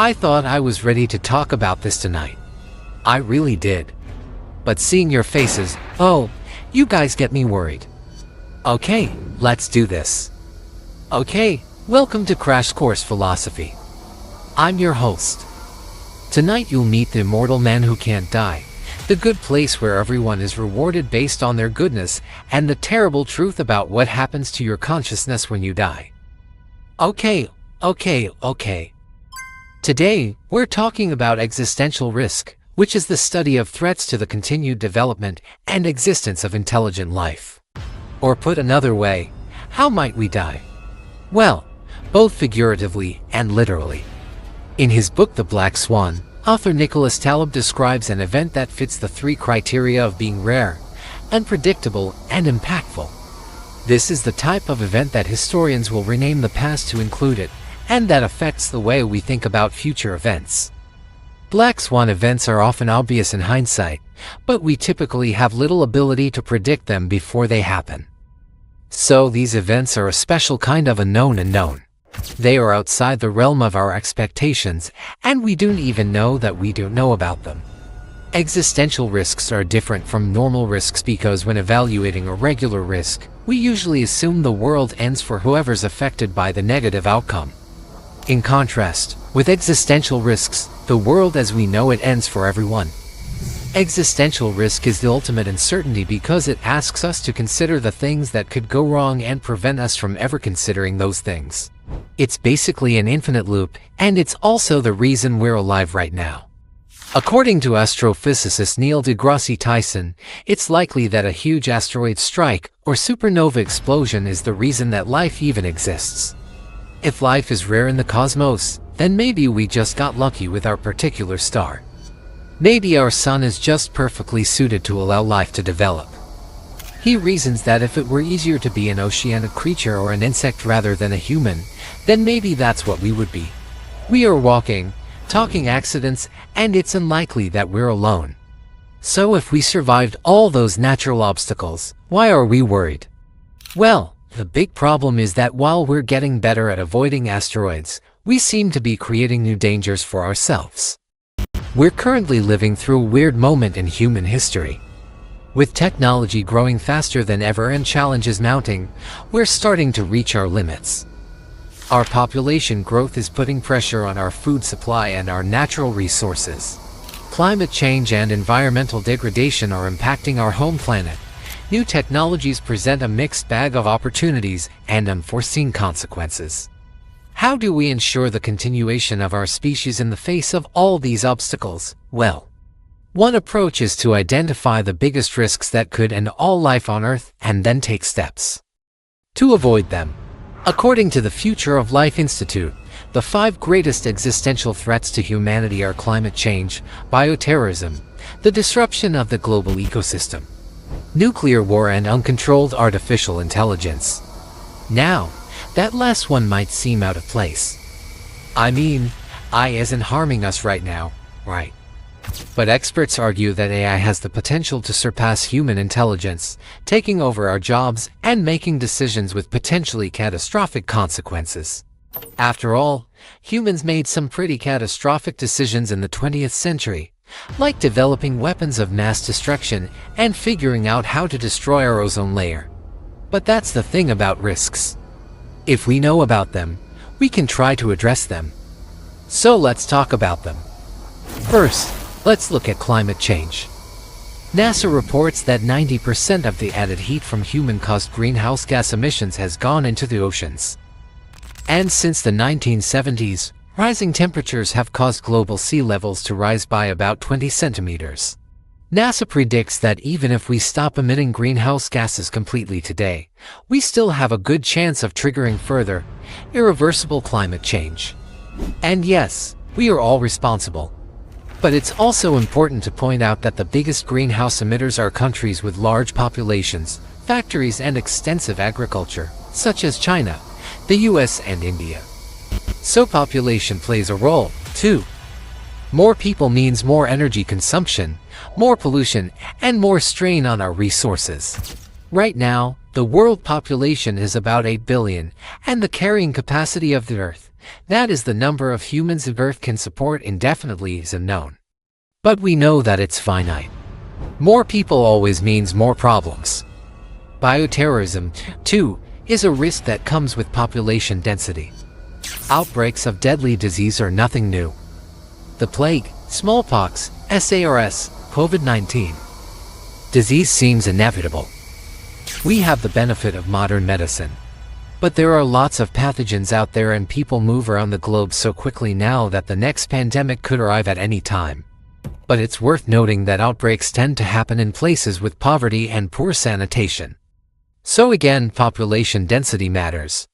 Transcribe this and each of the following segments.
I thought I was ready to talk about this tonight. I really did. But seeing your faces, oh, you guys get me worried. Okay, let's do this. Okay, welcome to Crash Course Philosophy. I'm your host. Tonight you'll meet the immortal man who can't die, the good place where everyone is rewarded based on their goodness, and the terrible truth about what happens to your consciousness when you die. Okay. Today, we're talking about existential risk, which is the study of threats to the continued development and existence of intelligent life. Or put another way, how might we die? Well, both figuratively and literally. In his book The Black Swan, author Nicholas Taleb describes an event that fits the three criteria of being rare, unpredictable, and impactful. This is the type of event that historians will rename the past to include it, and that affects the way we think about future events. Black swan events are often obvious in hindsight, but we typically have little ability to predict them before they happen. So these events are a special kind of unknown. They are outside the realm of our expectations, and we don't even know that we don't know about them. Existential risks are different from normal risks because when evaluating a regular risk, we usually assume the world ends for whoever's affected by the negative outcome. In contrast, with existential risks, the world as we know it ends for everyone. Existential risk is the ultimate uncertainty because it asks us to consider the things that could go wrong and prevent us from ever considering those things. It's basically an infinite loop, and it's also the reason we're alive right now. According to astrophysicist Neil deGrasse Tyson, it's likely that a huge asteroid strike or supernova explosion is the reason that life even exists. If life is rare in the cosmos, then maybe we just got lucky with our particular star. Maybe our sun is just perfectly suited to allow life to develop. He reasons that if it were easier to be an oceanic creature or an insect rather than a human, then maybe that's what we would be. We are walking, talking accidents, and it's unlikely that we're alone. So if we survived all those natural obstacles, why are we worried? Well, the big problem is that while we're getting better at avoiding asteroids, we seem to be creating new dangers for ourselves. We're currently living through a weird moment in human history. With technology growing faster than ever and challenges mounting, we're starting to reach our limits. Our population growth is putting pressure on our food supply and our natural resources. Climate change and environmental degradation are impacting our home planet. New technologies present a mixed bag of opportunities and unforeseen consequences. How do we ensure the continuation of our species in the face of all these obstacles? Well, one approach is to identify the biggest risks that could end all life on Earth and then take steps to avoid them. According to the Future of Life Institute, the 5 greatest existential threats to humanity are climate change, bioterrorism, the disruption of the global ecosystem, nuclear war, and uncontrolled artificial intelligence. Now, that last one might seem out of place. I mean, AI isn't harming us right now, right? But experts argue that AI has the potential to surpass human intelligence, taking over our jobs and making decisions with potentially catastrophic consequences. After all, humans made some pretty catastrophic decisions in the 20th century, like developing weapons of mass destruction and figuring out how to destroy our ozone layer. But that's the thing about risks. If we know about them, we can try to address them. So let's talk about them. First, let's look at climate change. NASA reports that 90% of the added heat from human-caused greenhouse gas emissions has gone into the oceans. And since the 1970s, rising temperatures have caused global sea levels to rise by about 20 centimeters. NASA predicts that even if we stop emitting greenhouse gases completely today, we still have a good chance of triggering further, irreversible climate change. And yes, we are all responsible. But it's also important to point out that the biggest greenhouse emitters are countries with large populations, factories, and extensive agriculture, such as China, the US, and India. So population plays a role, too. More people means more energy consumption, more pollution, and more strain on our resources. Right now, The world population is about 8 billion, and the carrying capacity of the Earth, that is the number of humans the Earth can support indefinitely, is unknown. But we know that it's finite. More people always means more problems. Bioterrorism, too, is a risk that comes with population density. Outbreaks of deadly disease are nothing new. The plague, smallpox, SARS, COVID-19. Disease seems inevitable. We have the benefit of modern medicine. But there are lots of pathogens out there, and people move around the globe so quickly now that the next pandemic could arrive at any time. But it's worth noting that outbreaks tend to happen in places with poverty and poor sanitation. So again, population density matters.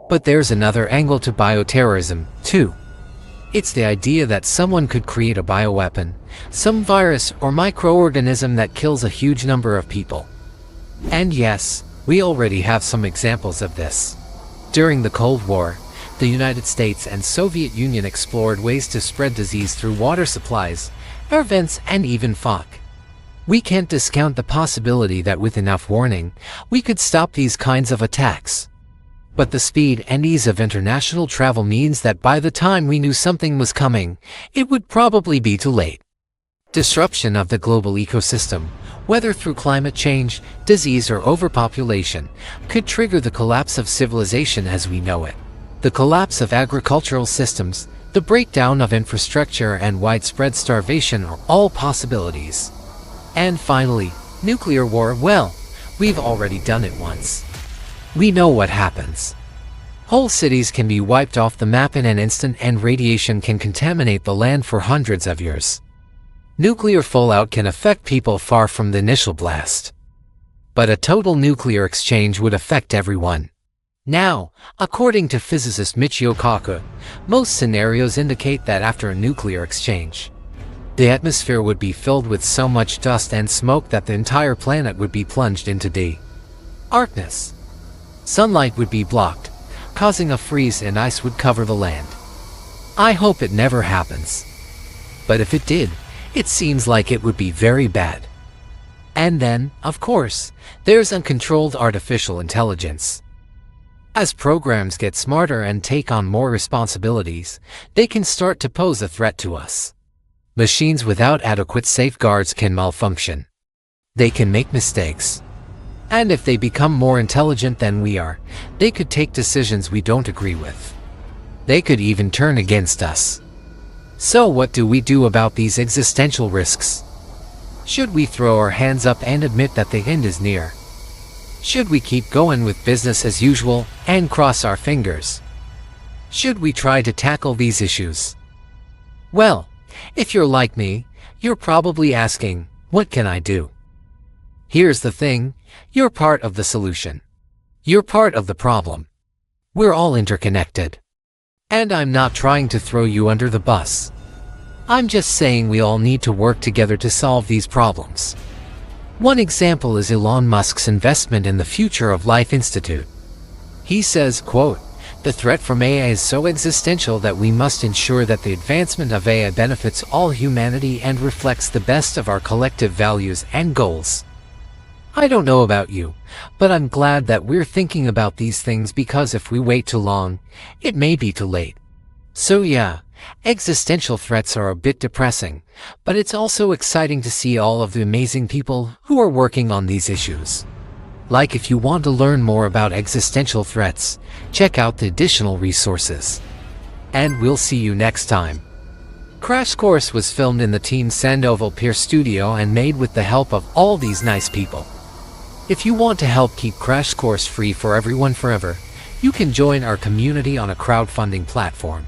But there's another angle to bioterrorism, too. It's the idea that someone could create a bioweapon, some virus or microorganism that kills a huge number of people. And yes, we already have some examples of this. During the Cold War, the United States and Soviet Union explored ways to spread disease through water supplies, air vents, and even fog. We can't discount the possibility that with enough warning, we could stop these kinds of attacks. But the speed and ease of international travel means that by the time we knew something was coming, it would probably be too late. Disruption of the global ecosystem, whether through climate change, disease, or overpopulation, could trigger the collapse of civilization as we know it. The collapse of agricultural systems, the breakdown of infrastructure, and widespread starvation are all possibilities. And finally, nuclear war. Well, we've already done it once. We know what happens. Whole cities can be wiped off the map in an instant, and radiation can contaminate the land for hundreds of years. Nuclear fallout can affect people far from the initial blast. But a total nuclear exchange would affect everyone. Now, according to physicist Michio Kaku, most scenarios indicate that after a nuclear exchange, the atmosphere would be filled with so much dust and smoke that the entire planet would be plunged into darkness. Sunlight would be blocked, causing a freeze, and ice would cover the land. I hope it never happens. But if it did, it seems like it would be very bad. And then, of course, there's uncontrolled artificial intelligence. As programs get smarter and take on more responsibilities, they can start to pose a threat to us. Machines without adequate safeguards can malfunction. They can make mistakes. And if they become more intelligent than we are, they could take decisions we don't agree with. They could even turn against us. So what do we do about these existential risks? Should we throw our hands up and admit that the end is near? Should we keep going with business as usual and cross our fingers? Should we try to tackle these issues? Well, if you're like me, you're probably asking, what can I do? Here's the thing, you're part of the solution. You're part of the problem. We're all interconnected. And I'm not trying to throw you under the bus. I'm just saying we all need to work together to solve these problems. One example is Elon Musk's investment in the Future of Life Institute. He says, quote, "The threat from AI is so existential that we must ensure that the advancement of AI benefits all humanity and reflects the best of our collective values and goals." I don't know about you, but I'm glad that we're thinking about these things, because if we wait too long, it may be too late. So yeah, existential threats are a bit depressing, but it's also exciting to see all of the amazing people who are working on these issues. Like, if you want to learn more about existential threats, check out the additional resources. And we'll see you next time. Crash Course was filmed in the Team Sandoval Pier studio and made with the help of all these nice people. If you want to help keep Crash Course free for everyone forever, you can join our community on a crowdfunding platform.